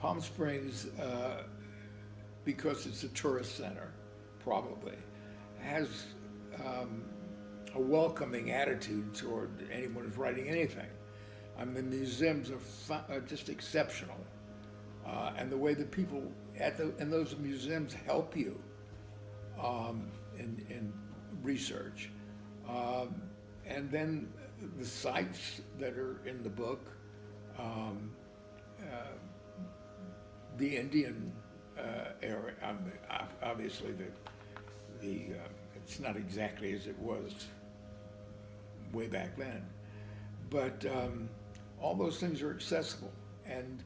Palm Springs, because it's a tourist center, probably, has a welcoming attitude toward anyone who's writing anything. I mean, the museums are just exceptional. And the way the people in those museums help you in research. And then the sites that are in the book, the Indian area, obviously it's not exactly as it was way back then, but all those things are accessible. And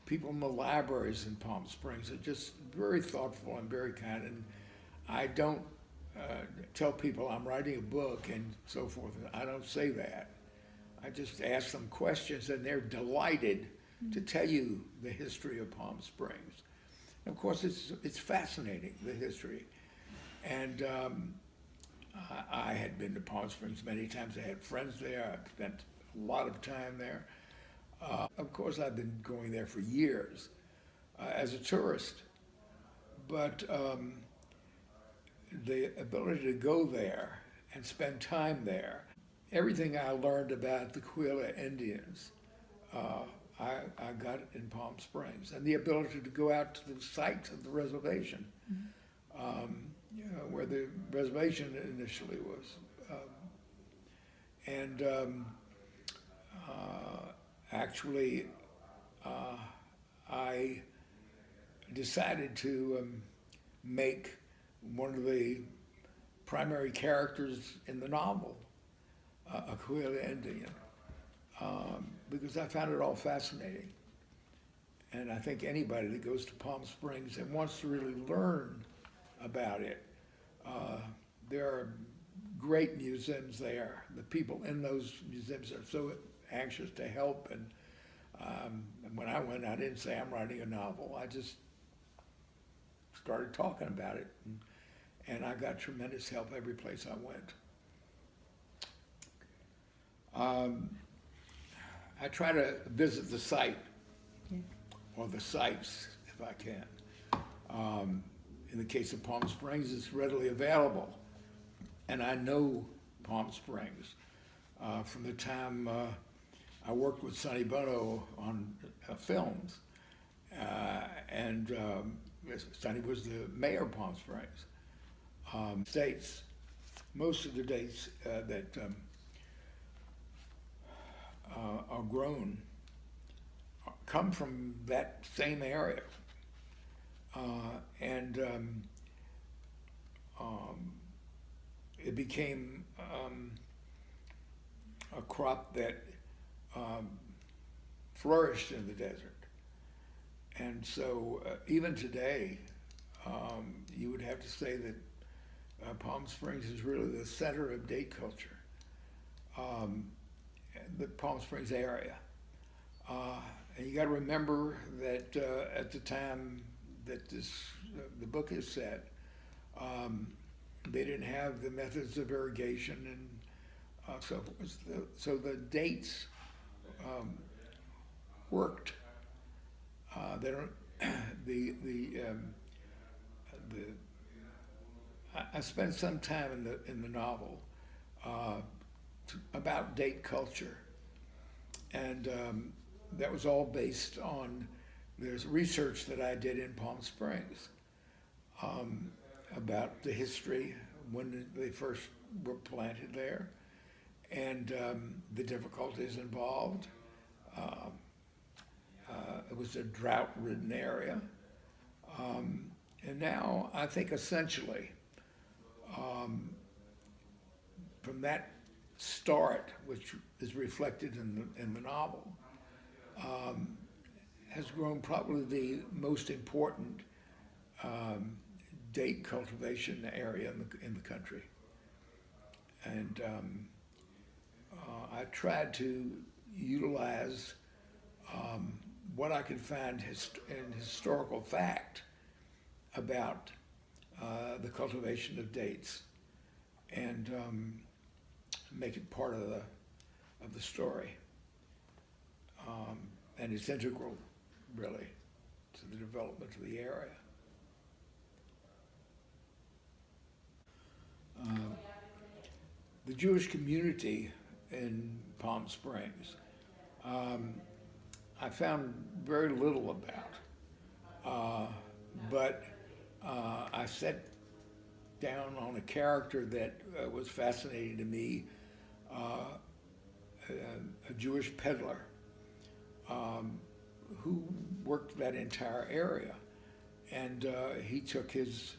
people in the libraries in Palm Springs are just very thoughtful and very kind. And I don't tell people I'm writing a book and so forth. I don't say that. I just ask them questions, and they're delighted to tell you the history of Palm Springs. And of course, it's fascinating, the history. And I had been to Palm Springs many times. I had friends there. I spent a lot of time there. Of course, I've been going there for years as a tourist, but the ability to go there and spend time there, everything I learned about the Quila Indians, I got it in Palm Springs, and the ability to go out to the sites of the reservation, where the reservation initially was, actually, I decided to make one of the primary characters in the novel a Quila Indian, because I found it all fascinating. And I think anybody that goes to Palm Springs and wants to really learn about it, there are great museums there. The people in those museums are so anxious to help, and when I went, I didn't say I'm writing a novel. I just started talking about it, and I got tremendous help every place I went. I try to visit the site, or the sites, if I can. In the case of Palm Springs, it's readily available, and I know Palm Springs from the time I worked with Sonny Bono on films, and Sonny was the mayor of Palm Springs. States, most of the dates that are grown come from that same area, and it became a crop that flourished in the desert. And so even today, you would have to say that Palm Springs is really the center of date culture, the Palm Springs area. And you got to remember that at the time that the book is set, they didn't have the methods of irrigation and so forth. So the dates worked. They don't. I spent some time in the novel about date culture, and that was all based on there's research that I did in Palm Springs about the history when they first were planted there, and the difficulties involved. It was a drought-ridden area, and now I think essentially from that start, which is reflected in the novel, has grown probably the most important date cultivation area in the country. And I tried to utilize what I could find in historical fact about the cultivation of dates, and make it part of the story. And it's integral really, to the development of the area. The Jewish community in Palm Springs, I found very little about. But I sat down on a character that was fascinating to me, a Jewish peddler who worked that entire area. And he took his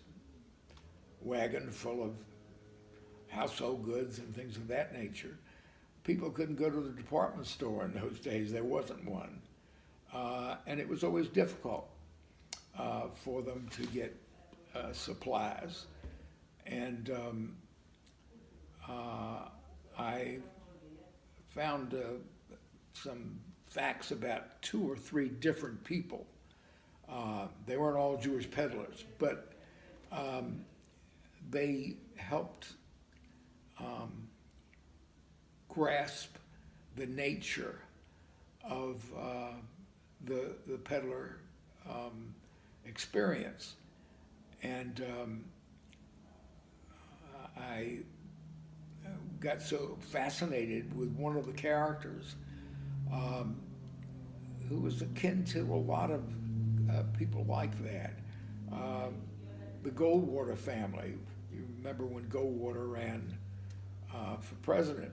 wagon full of household goods and things of that nature. People couldn't go to the department store in those days. There wasn't one. And it was always difficult for them to get supplies. And I found some facts about 2 or 3 different people. They weren't all Jewish peddlers, but they helped grasp the nature of the peddler experience. And I got so fascinated with one of the characters who was akin to a lot of people like that. The Goldwater family. You remember when Goldwater ran for president?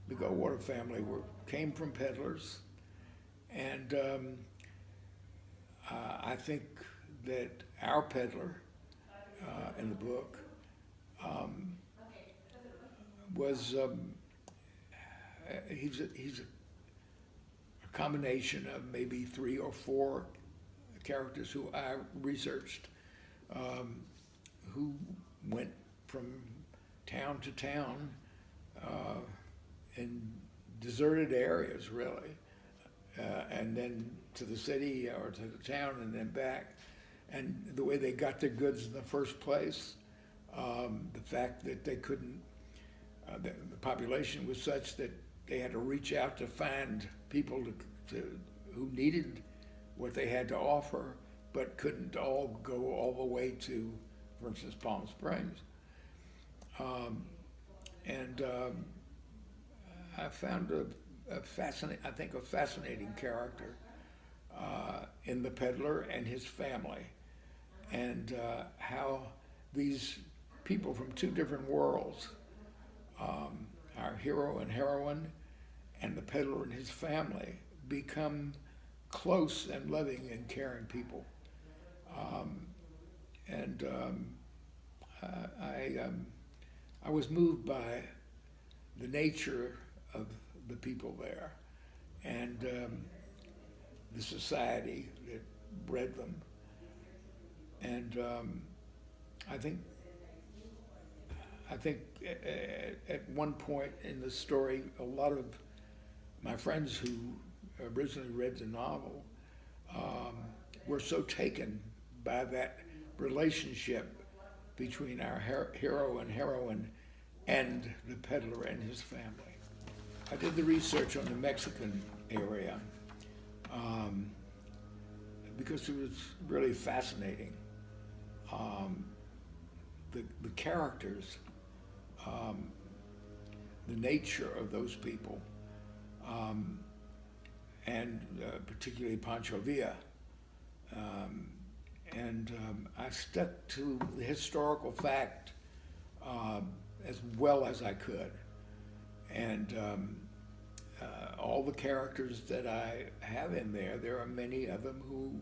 The Goldwater family came from peddlers, and I think that our peddler in the book was he's a combination of maybe 3 or 4 characters who I researched, who went from town to town in deserted areas, really, and then to the city or to the town and then back. And the way they got their goods in the first place, the fact that they couldn't, the population was such that they had to reach out to find people who needed what they had to offer, but couldn't all go all the way to, for instance, Palm Springs. I found a fascinating character in the peddler and his family, and how these people from 2 different worlds, our hero and heroine and the peddler and his family, become close and loving and caring people. I was moved by the nature of the people there and the society that bred them. And I think at one point in the story, a lot of my friends who originally read the novel were so taken by that relationship between our hero and heroine and the peddler and his family. I did the research on the Mexican area because it was really fascinating. The characters, the nature of those people, and particularly Poncho Villa. I stuck to the historical fact as well as I could. And all the characters that I have in there are many of them who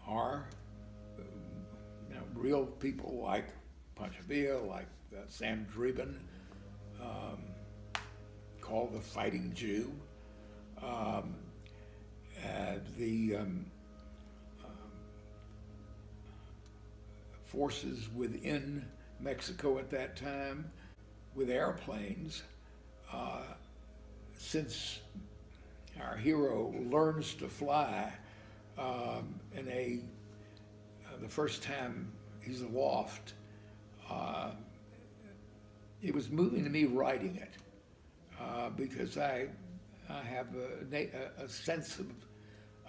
are real people, like Poncho Villa, like Sam Driban, called the Fighting Jew. The forces within Mexico at that time with airplanes, since our hero learns to fly the first time he's aloft, it was moving to me writing it because I have a sense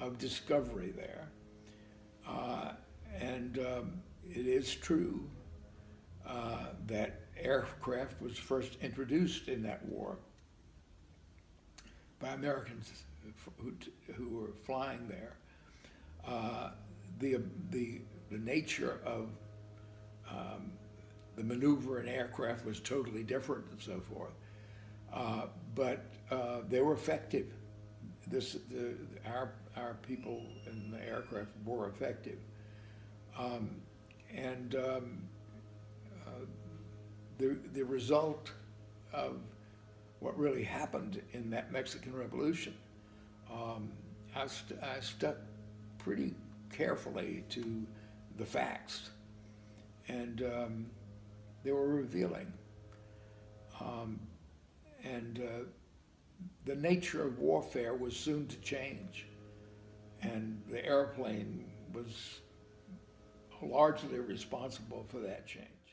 of discovery there. And it is true that aircraft was first introduced in that war by Americans who were flying there. The nature of the maneuver in aircraft was totally different and so forth, but they were effective. Our people in the aircraft were effective, and the result of what really happened in that Mexican Revolution, I stuck pretty carefully to the facts, and they were revealing. The nature of warfare was soon to change, and the airplane was largely responsible for that change.